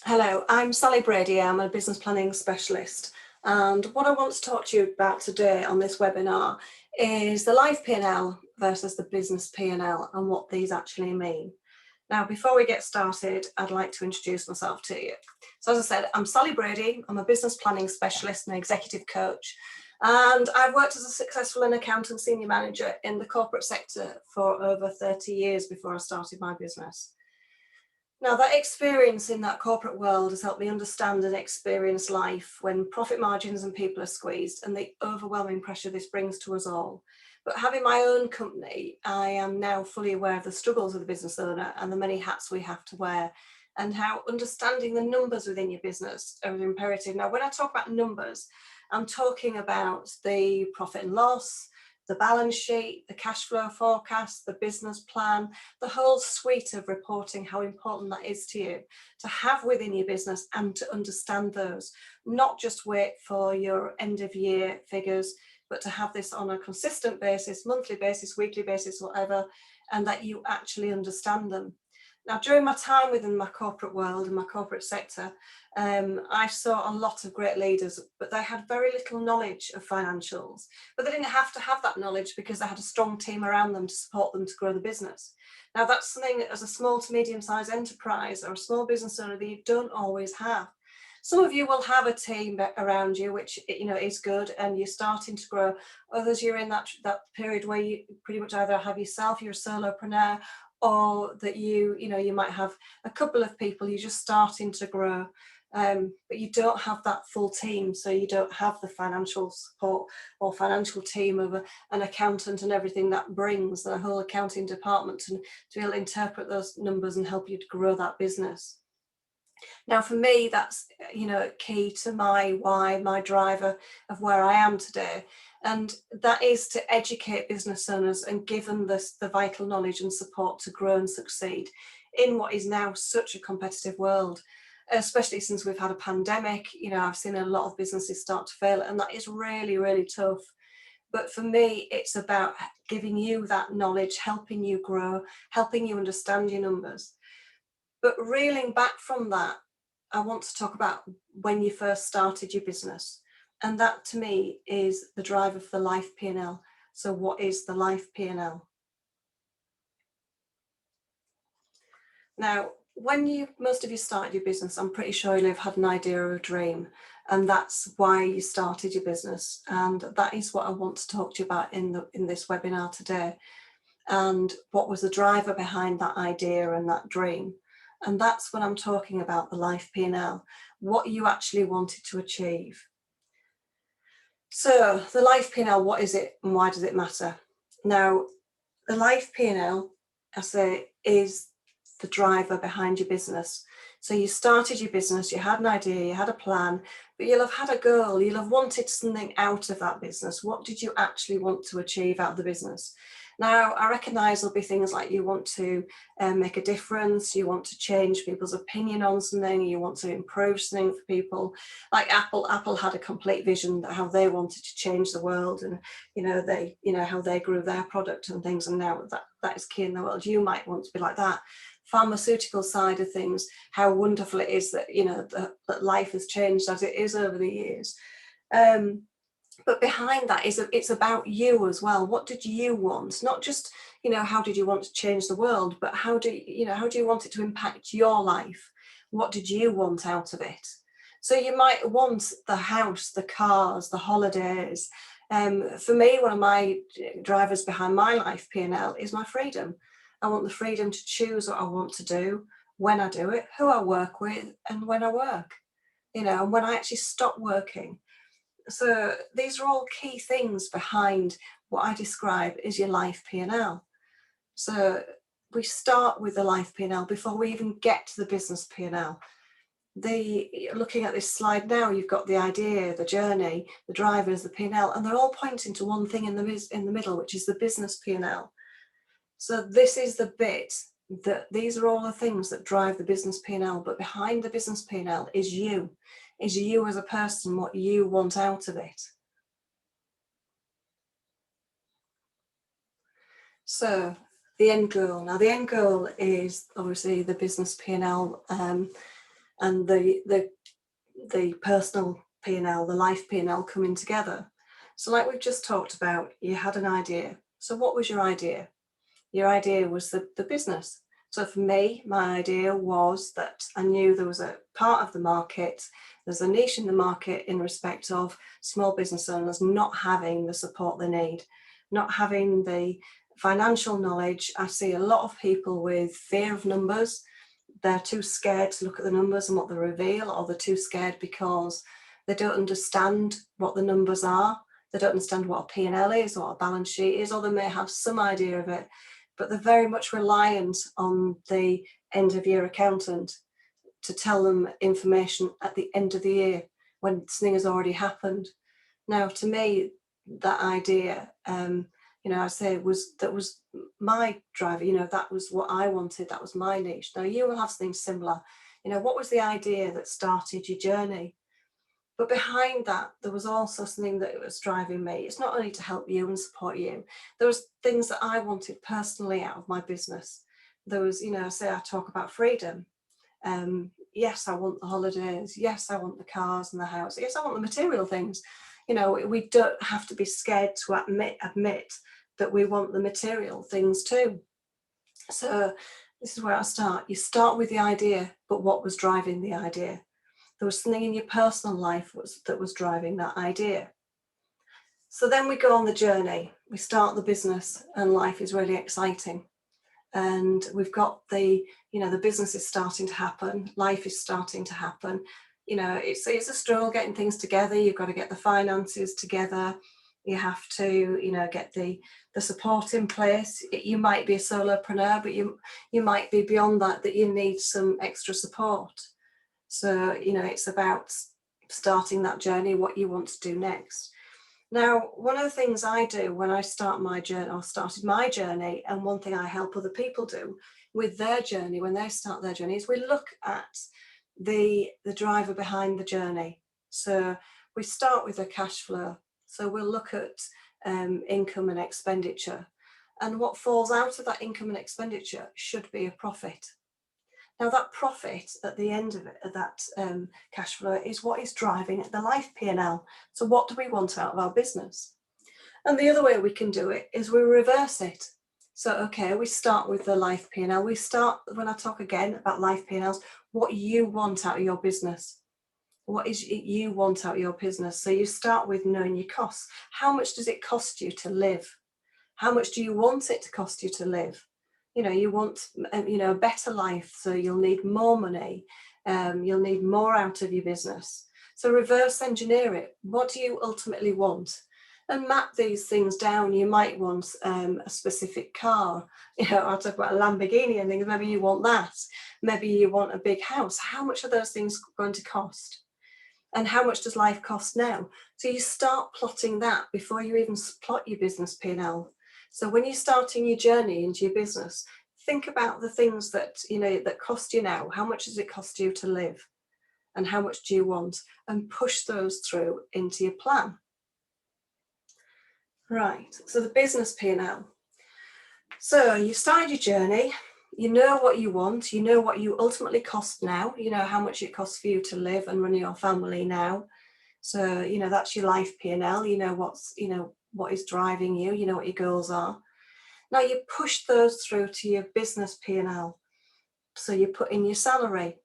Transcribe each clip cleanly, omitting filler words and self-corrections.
Hello, I'm Sally Brady. I'm a business planning specialist. And what I want to talk to you about today on this webinar is the Life P&L versus the Business P&L and what these actually mean. Now, before we get started, I'd like to introduce myself to you. So as I said, I'm Sally Brady. I'm a business planning specialist and executive coach. And I've worked as a successful accountant senior manager in the corporate sector for over 30 years before I started my business. Now, that experience in that corporate world has helped me understand and experience life when profit margins and people are squeezed and the overwhelming pressure this brings to us all. But having my own company, I am now fully aware of the struggles of the business owner and the many hats we have to wear, and how understanding the numbers within your business are imperative. Now, when I talk about numbers, I'm talking about the profit and loss, the balance sheet, the cash flow forecast, the business plan, the whole suite of reporting, how important that is to you to have within your business and to understand those, not just wait for your end of year figures, but to have this on a consistent basis, monthly basis, weekly basis, whatever, and that you actually understand them. Now, during my time within my corporate world and my corporate sector, I saw a lot of great leaders, but they had very little knowledge of financials. But they didn't have to have that knowledge because they had a strong team around them to support them to grow the business. Now, that's something as a small to medium-sized enterprise or a small business owner that you don't always have. Some of you will have a team around you, which is good, and you're starting to grow. Others, you're in that period where you pretty much either have yourself, you're a solopreneur, or that you might have a couple of people, you're just starting to grow, but you don't have that full team, so you don't have the financial support or financial team of an accountant and everything that brings the whole accounting department to be able to interpret those numbers and help you to grow that business. Now, for me, that's key to my why, my driver of where I am today. And that is to educate business owners and give them the vital knowledge and support to grow and succeed in what is now such a competitive world, especially since we've had a pandemic. I've seen a lot of businesses start to fail, and that is really, really tough. But for me, it's about giving you that knowledge, helping you grow, helping you understand your numbers. But reeling back from that, I want to talk about when you first started your business. And that to me is the driver for the Life P&L. So what is the Life P&L? Now, when most of you started your business, I'm pretty sure you'll have had an idea or a dream, and that's why you started your business. And that is what I want to talk to you about in this webinar today. And what was the driver behind that idea and that dream? And that's when I'm talking about the Life P&L, what you actually wanted to achieve. So the Life P&L, what is it and why does it matter? Now, the Life P&L, I say, is the driver behind your business. So you started your business, you had an idea, you had a plan, but you'll have had a goal, you'll have wanted something out of that business. What did you actually want to achieve out of the business? Now, I recognise there'll be things like you want to make a difference, you want to change people's opinion on something, you want to improve something for people. Like Apple had a complete vision how they wanted to change the world, and how they grew their product and things, and now that is key in the world. You might want to be like that. Pharmaceutical side of things, how wonderful it is that that life has changed as it is over the years. But behind that it's about you as well. What did you want? Not just how did you want to change the world, but how do you want it to impact your life? What did you want out of it? So you might want the house, the cars, the holidays. For me, one of my drivers behind my Life P&L is my freedom. I want the freedom to choose what I want to do, when I do it, who I work with, and when I work, and when I actually stop working. So these are all key things behind what I describe as your Life P&L. So we start with the Life P&L before we even get to the Business P&L. Looking at this slide now, you've got the idea, the journey, the drivers, the P&L, and they're all pointing to one thing in the middle, which is the Business P&L. So this is the bit that these are all the things that drive the Business P&L, but behind the Business P&L is you as a person, what you want out of it. So the end goal. Now the end goal is obviously the Business P&L, and and the personal P&L, the life P&L coming together. So like we've just talked about, you had an idea. So what was your idea? Your idea was the business. So for me, my idea was that I knew there was a part of the market, there's a niche in the market in respect of small business owners not having the support they need, not having the financial knowledge. I see a lot of people with fear of numbers. They're too scared to look at the numbers and what they reveal, or they're too scared because they don't understand what the numbers are. They don't understand what a P&L is or what a balance sheet is, or they may have some idea of it, but they're very much reliant on the end of year accountant to tell them information at the end of the year when something has already happened. Now, to me, that idea, I say that was my driver. That was what I wanted. That was my niche. Now you will have something similar. What was the idea that started your journey? But behind that, there was also something that was driving me. It's not only to help you and support you. There was things that I wanted personally out of my business. There was, say I talk about freedom. Yes, I want the holidays. Yes, I want the cars and the house. Yes, I want the material things. We don't have to be scared to admit that we want the material things too. So this is where I start. You start with the idea, but what was driving the idea? There was something in your personal life that was driving that idea. So then we go on the journey. We start the business and life is really exciting. And we've got the business is starting to happen. Life is starting to happen. It's a struggle getting things together. You've got to get the finances together. You have to, get the support in place. You might be a solopreneur, but you might be beyond that you need some extra support. So, it's about starting that journey, what you want to do next. Now, one of the things I do when I start my journey, or started my journey, and one thing I help other people do with their journey, when they start their journey, is we look at the driver behind the journey. So we start with a cash flow. So we'll look at income and expenditure. And what falls out of that income and expenditure should be a profit. Now that profit at the end of it, that cash flow, is what is driving the life P&L. So what do we want out of our business? And the other way we can do it is we reverse it. So, okay, we start with the life P&L. We start, when I talk again about life P&Ls, what you want out of your business. What is it you want out of your business? So you start with knowing your costs. How much does it cost you to live? How much do you want it to cost you to live? You want, a better life, so you'll need more money, you'll need more out of your business. So reverse engineer it. What do you ultimately want? And map these things down. You might want a specific car. I'll talk about a Lamborghini and things. Maybe you want that. Maybe you want a big house. How much are those things going to cost? And how much does life cost now? So you start plotting that before you even plot your business P&L. So when you're starting your journey into your business, think about the things that, that cost you now. How much does it cost you to live? And how much do you want? And push those through into your plan. Right, so the business P&L. So you started your journey, you know what you want, you know what you ultimately cost now, you know how much it costs for you to live and run your family now. So, that's your life P&L, what is driving you, you know what your goals are. Now you push those through to your business P&L. So you put in your salary,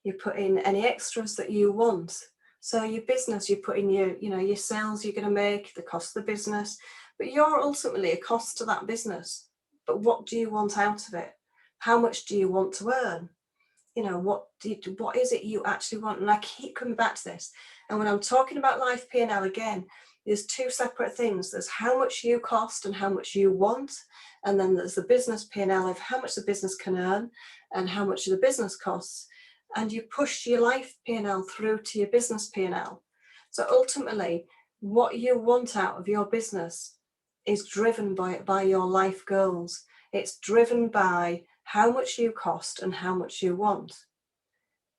you put in any extras that you want. So your business, you put in your sales you're going to make, the cost of the business, but you're ultimately a cost to that business. But what do you want out of it? How much do you want to earn? What is it you actually want? And I keep coming back to this. And when I'm talking about life P&L again, there's two separate things. There's how much you cost and how much you want. And then there's the business P&L of how much the business can earn and how much the business costs. And you push your life P&L through to your business P&L. So ultimately, what you want out of your business is driven by your life goals. It's driven by how much you cost and how much you want.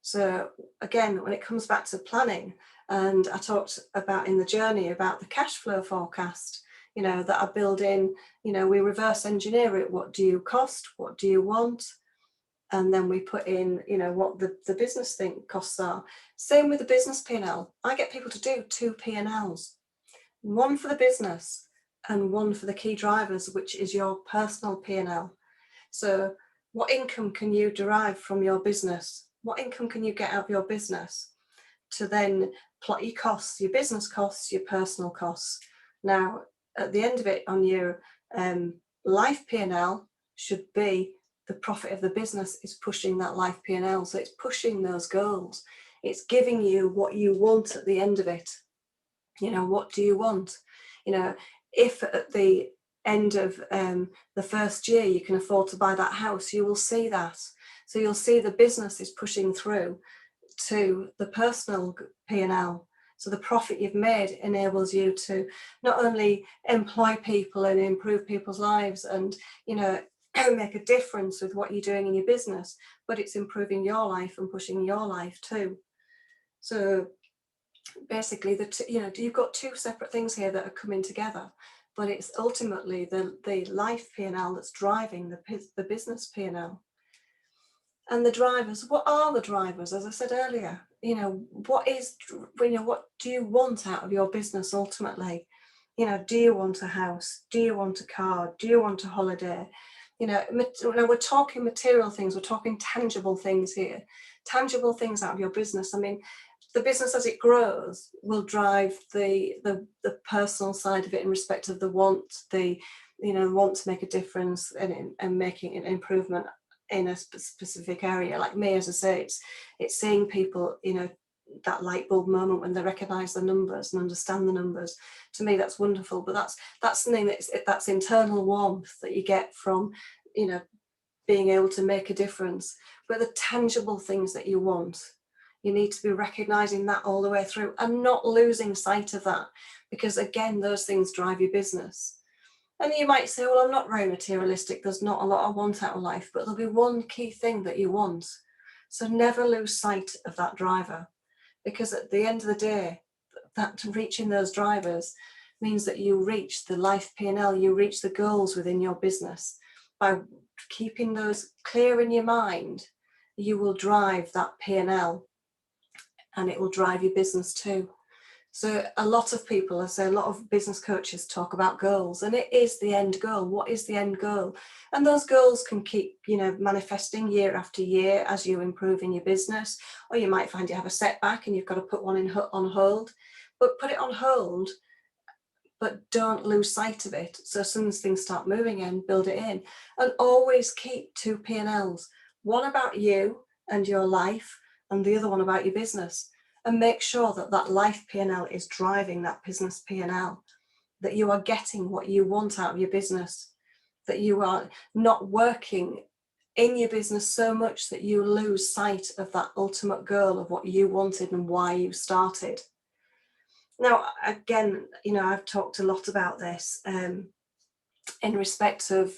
So again, when it comes back to planning, and I talked about in the journey about the cash flow forecast, that I build in, we reverse engineer it. What do you cost? What do you want? and then we put in, what the business thing costs are. Same with the business P&L. I get people to do 2 P&Ls, one for the business and one for the key drivers, which is your personal P&L. So what income can you derive from your business? What income can you get out of your business to then plot your costs, your business costs, your personal costs? Now, at the end of it, on your life P&L should be the profit of the business is pushing that life P&L. So it's pushing those goals. It's giving you what you want at the end of it. What do you want? If at the end of the first year you can afford to buy that house, you will see that. So you'll see the business is pushing through to the personal P&L. So the profit you've made enables you to not only employ people and improve people's lives and, make a difference with what you're doing in your business, but it's improving your life and pushing your life too. So basically, you've got two separate things here that are coming together, but it's ultimately the life P&L that's driving the business P&L. And the drivers, what are the drivers? As I said earlier, what do you want out of your business ultimately? Do you want a house? Do you want a car? Do you want a holiday? We're talking material things, we're talking tangible things here, tangible things out of your business. I mean, the business as it grows will drive the personal side of it in respect of the want, want to make a difference and making an improvement in a specific area. Like me, as I say, it's seeing people, that light bulb moment when they recognize the numbers and understand the numbers. To me, that's wonderful. But that's something that's internal warmth that you get from, being able to make a difference. But the tangible things that you want, you need to be recognizing that all the way through and not losing sight of that, because again, those things drive your business. And you might say, well, I'm not very materialistic, there's not a lot I want out of life, but there'll be one key thing that you want. So never lose sight of that driver, because at the end of the day, that reaching those drivers means that you reach the life P&L, you reach the goals within your business. By keeping those clear in your mind, you will drive that P&L and it will drive your business too. So a lot of people, I say a lot of business coaches talk about goals, and it is the end goal. What is the end goal? And those goals can keep, manifesting year after year as you improve in your business, or you might find you have a setback and you've got to put one on hold. But put it on hold, but don't lose sight of it. So as soon as things start moving in, build it in, and always keep 2 P&Ls, one about you and your life, and the other one about your business. And make sure that life P&L is driving that business P&L, that you are getting what you want out of your business, that you are not working in your business so much that you lose sight of that ultimate goal of what you wanted and why you started. Now, again, I've talked a lot about this in respect of,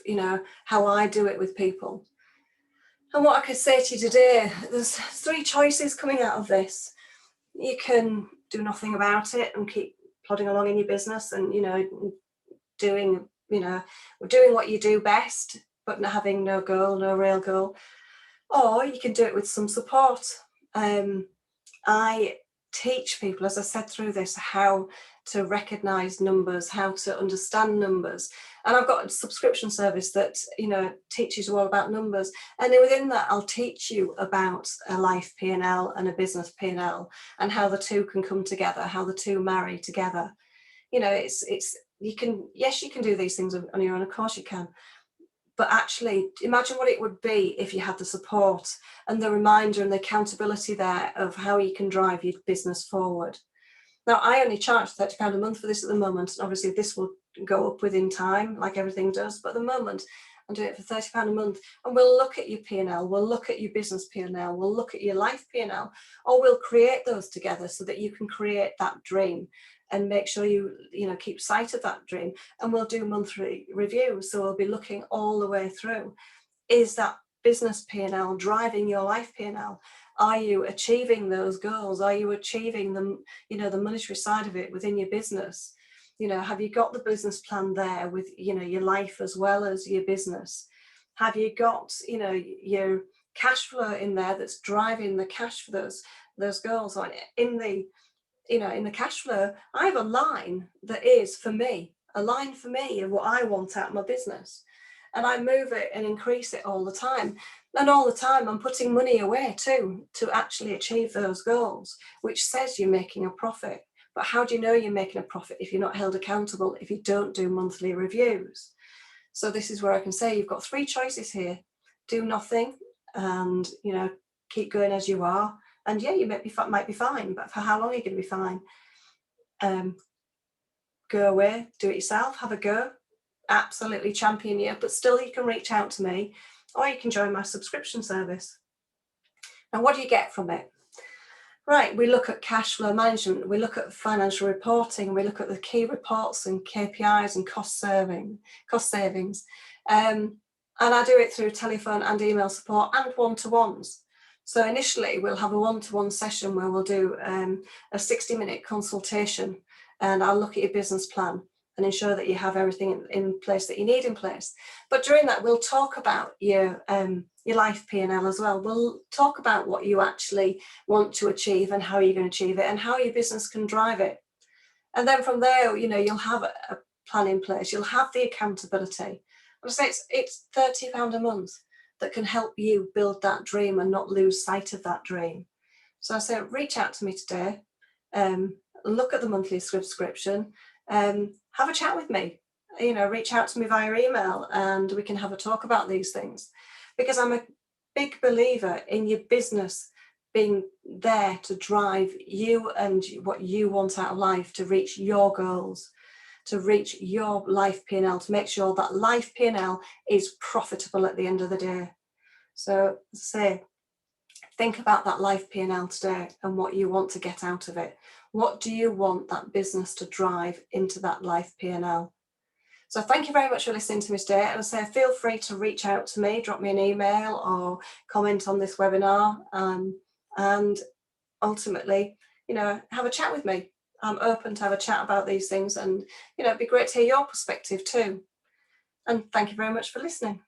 how I do it with people. And what I could say to you today, there's 3 choices coming out of this. You can do nothing about it and keep plodding along in your business and, doing what you do best, but having no goal, no real goal. Or you can do it with some support. I teach people, as I said through this, how to recognize numbers, how to understand numbers. And I've got a subscription service that, teaches you all about numbers. And then within that, I'll teach you about a life P&L and a business P&L and how the two can come together, how the two marry together. You can do these things on your own, of course you can. But actually, imagine what it would be if you had the support and the reminder and the accountability there of how you can drive your business forward. Now, I only charge £30 a month for this at the moment. Obviously, this will go up within time, like everything does. But at the moment, I'm doing it for £30 a month. And we'll look at your P&L, we'll look at your business P&L, we'll look at your life P&L, or we'll create those together so that you can create that dream and make sure you keep sight of that dream. And we'll do monthly reviews. So we'll be looking all the way through. Is that business P&L driving your life P&L? Are you achieving those goals? Are you achieving them, the monetary side of it within your business? Have you got the business plan there with, your life as well as your business? Have you got, your cash flow in there that's driving the cash for those goals. Or in the cash flow, I have a line that is for me, a line for me of what I want out of my business. And I move it and increase it all the time. And all the time I'm putting money away too to actually achieve those goals, which says you're making a profit. But how do you know you're making a profit if you're not held accountable, if you don't do monthly reviews? So this is where I can say you've got 3 choices here. Do nothing and, keep going as you are. And yeah, you might be fine, but for how long are you going to be fine? Go away, do it yourself, have a go. Absolutely champion you, but still you can reach out to me, or you can join my subscription service. And what do you get from it? Right, we look at cash flow management, we look at financial reporting, we look at the key reports and KPIs and cost savings. And I do it through telephone and email support and one-to-ones. So initially we'll have a one-to-one session where we'll do a 60-minute consultation, and I'll look at your business plan and ensure that you have everything in place that you need in place. But during that, we'll talk about your Life P&L as well. We'll talk about what you actually want to achieve and how you're going to achieve it and how your business can drive it. And then from there, you'll have a plan in place. You'll have the accountability. I say it's £30 a month that can help you build that dream and not lose sight of that dream. So I say, reach out to me today. Look at the monthly subscription. Have a chat with me. Reach out to me via email and we can have a talk about these things. Because I'm a big believer in your business being there to drive you and what you want out of life, to reach your goals, to reach your Life P&L, to make sure that Life P&L is profitable at the end of the day. So say, think about that Life P&L today and what you want to get out of it. What do you want that business to drive into that Life P&L? So thank you very much for listening to me today. And I say, feel free to reach out to me, drop me an email or comment on this webinar. And ultimately, have a chat with me. I'm open to have a chat about these things, and, it'd be great to hear your perspective too. And thank you very much for listening.